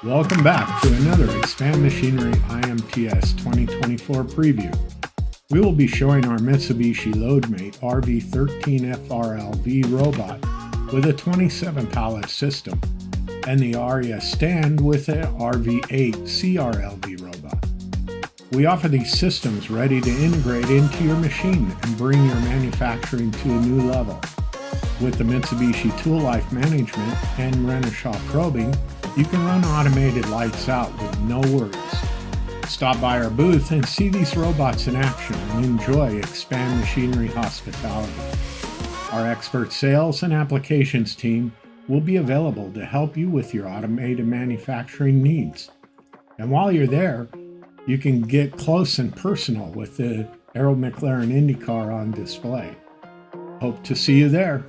Welcome back to another Expand Machinery IMTS2024 preview. We will be showing our Mitsubishi LoadMate RV13FRLV robot with a 27 pallet system and the ARIA stand with a RV8 CRLV robot. We offer these systems ready to integrate into your machine and bring your manufacturing to a new level. With the Mitsubishi Tool Life Management and Renishaw Probing, you can run automated lights out with no worries. Stop by our booth and see these robots in action and enjoy Expand Machinery hospitality. Our expert sales and applications team will be available to help you with your automated manufacturing needs. And while you're there, you can get close and personal with the Arrow McLaren IndyCar on display. Hope to see you there.